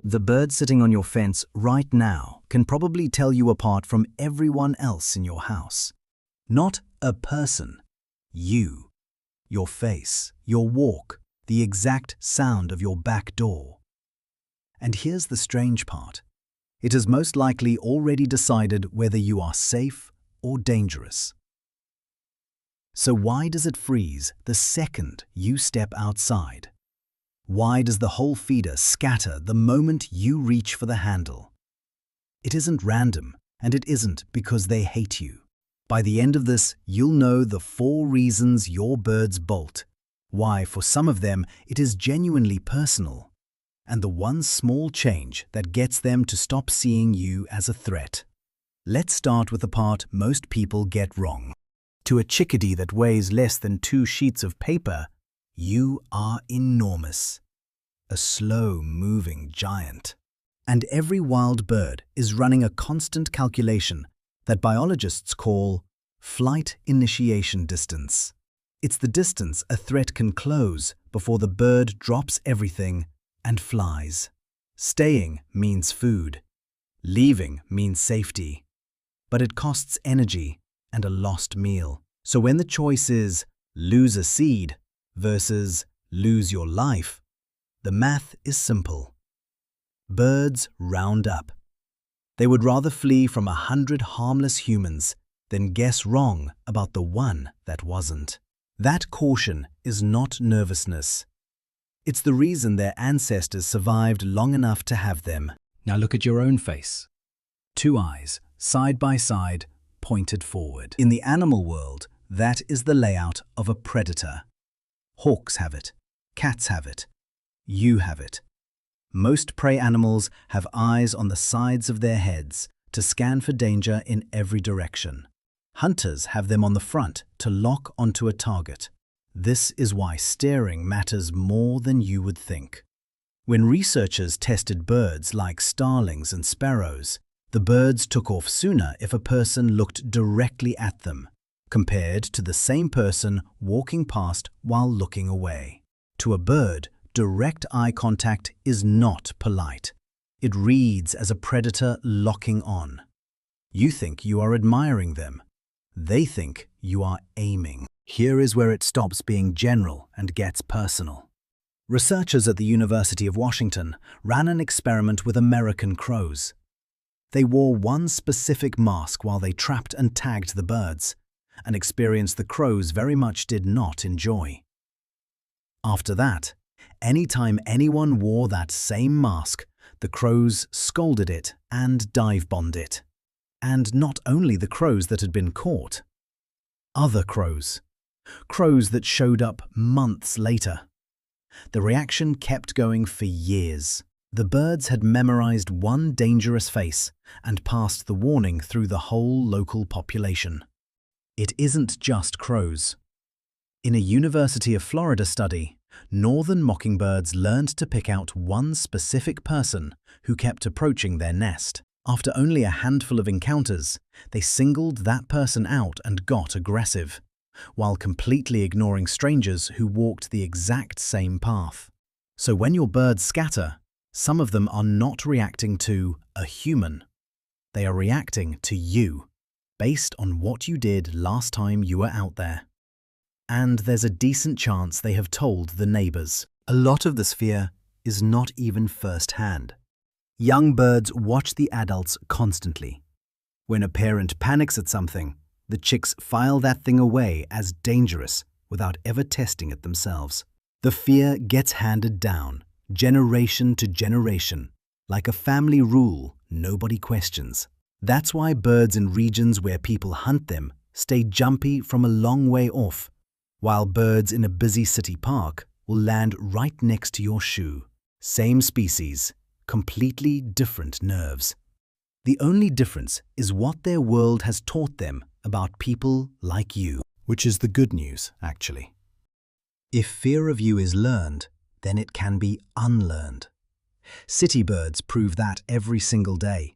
The bird sitting on your fence right now can probably tell you apart from everyone else in your house. Not a person. You. Your face, your walk, the exact sound of your back door. And here's the strange part. It has most likely already decided whether you are safe or dangerous. So why does it freeze the second you step outside? Why does the whole feeder scatter the moment you reach for the handle? It isn't random, and it isn't because they hate you. By the end of this, you'll know the 4 reasons your birds bolt, why for some of them it is genuinely personal, and the one small change that gets them to stop seeing you as a threat. Let's start with the part most people get wrong. To a chickadee that weighs less than 2 sheets of paper, you are enormous, a slow-moving giant. And every wild bird is running a constant calculation that biologists call flight initiation distance. It's the distance a threat can close before the bird drops everything and flies. Staying means food. Leaving means safety. But it costs energy and a lost meal. So when the choice is lose a seed versus lose your life, the math is simple. Birds round up. They would rather flee from 100 harmless humans than guess wrong about the one that wasn't. That caution is not nervousness. It's the reason their ancestors survived long enough to have them. Now look at your own face. 2 eyes, side by side, pointed forward. In the animal world, that is the layout of a predator. Hawks have it. Cats have it. You have it. Most prey animals have eyes on the sides of their heads to scan for danger in every direction. Hunters have them on the front to lock onto a target. This is why staring matters more than you would think. When researchers tested birds like starlings and sparrows, the birds took off sooner if a person looked directly at them, compared to the same person walking past while looking away. To a bird, direct eye contact is not polite. It reads as a predator locking on. You think you are admiring them. They think you are aiming. Here is where it stops being general and gets personal. Researchers at the University of Washington ran an experiment with American crows. They wore one specific mask while they trapped and tagged the birds, an experience the crows very much did not enjoy. After that, anytime anyone wore that same mask, the crows scolded it and dive-bombed it. And not only the crows that had been caught. Other crows. Crows that showed up months later. The reaction kept going for years. The birds had memorized one dangerous face and passed the warning through the whole local population. It isn't just crows. In a University of Florida study, northern mockingbirds learned to pick out one specific person who kept approaching their nest. After only a handful of encounters, they singled that person out and got aggressive, while completely ignoring strangers who walked the exact same path. So when your birds scatter, some of them are not reacting to a human. They are reacting to you, based on what you did last time you were out there. And there's a decent chance they have told the neighbors. A lot of this fear is not even first-hand. Young birds watch the adults constantly. When a parent panics at something, the chicks file that thing away as dangerous without ever testing it themselves. The fear gets handed down, generation to generation, like a family rule nobody questions. That's why birds in regions where people hunt them stay jumpy from a long way off, while birds in a busy city park will land right next to your shoe. Same species, completely different nerves. The only difference is what their world has taught them about people like you, which is the good news, actually. If fear of you is learned, then it can be unlearned. City birds prove that every single day.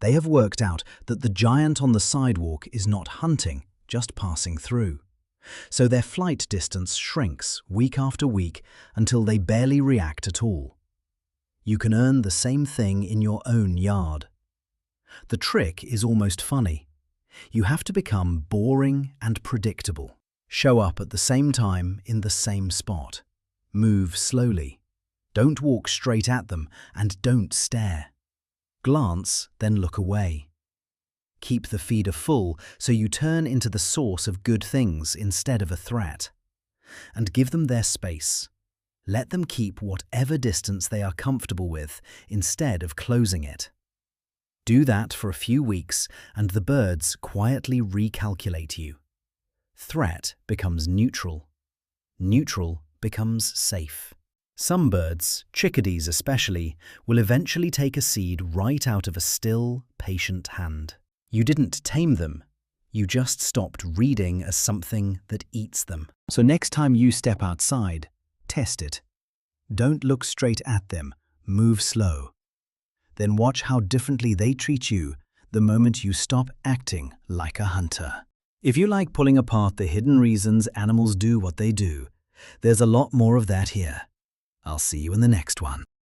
They have worked out that the giant on the sidewalk is not hunting, just passing through. So their flight distance shrinks week after week until they barely react at all. You can earn the same thing in your own yard. The trick is almost funny. You have to become boring and predictable. Show up at the same time in the same spot. Move slowly. Don't walk straight at them and don't stare. Glance, then look away. Keep the feeder full so you turn into the source of good things instead of a threat. And give them their space. Let them keep whatever distance they are comfortable with instead of closing it. Do that for a few weeks and the birds quietly recalculate you. Threat becomes neutral. Neutral becomes safe. Some birds, chickadees especially, will eventually take a seed right out of a still, patient hand. You didn't tame them. You just stopped reading as something that eats them. So next time you step outside, test it. Don't look straight at them. Move slow. Then watch how differently they treat you the moment you stop acting like a hunter. If you like pulling apart the hidden reasons animals do what they do, there's a lot more of that here. I'll see you in the next one.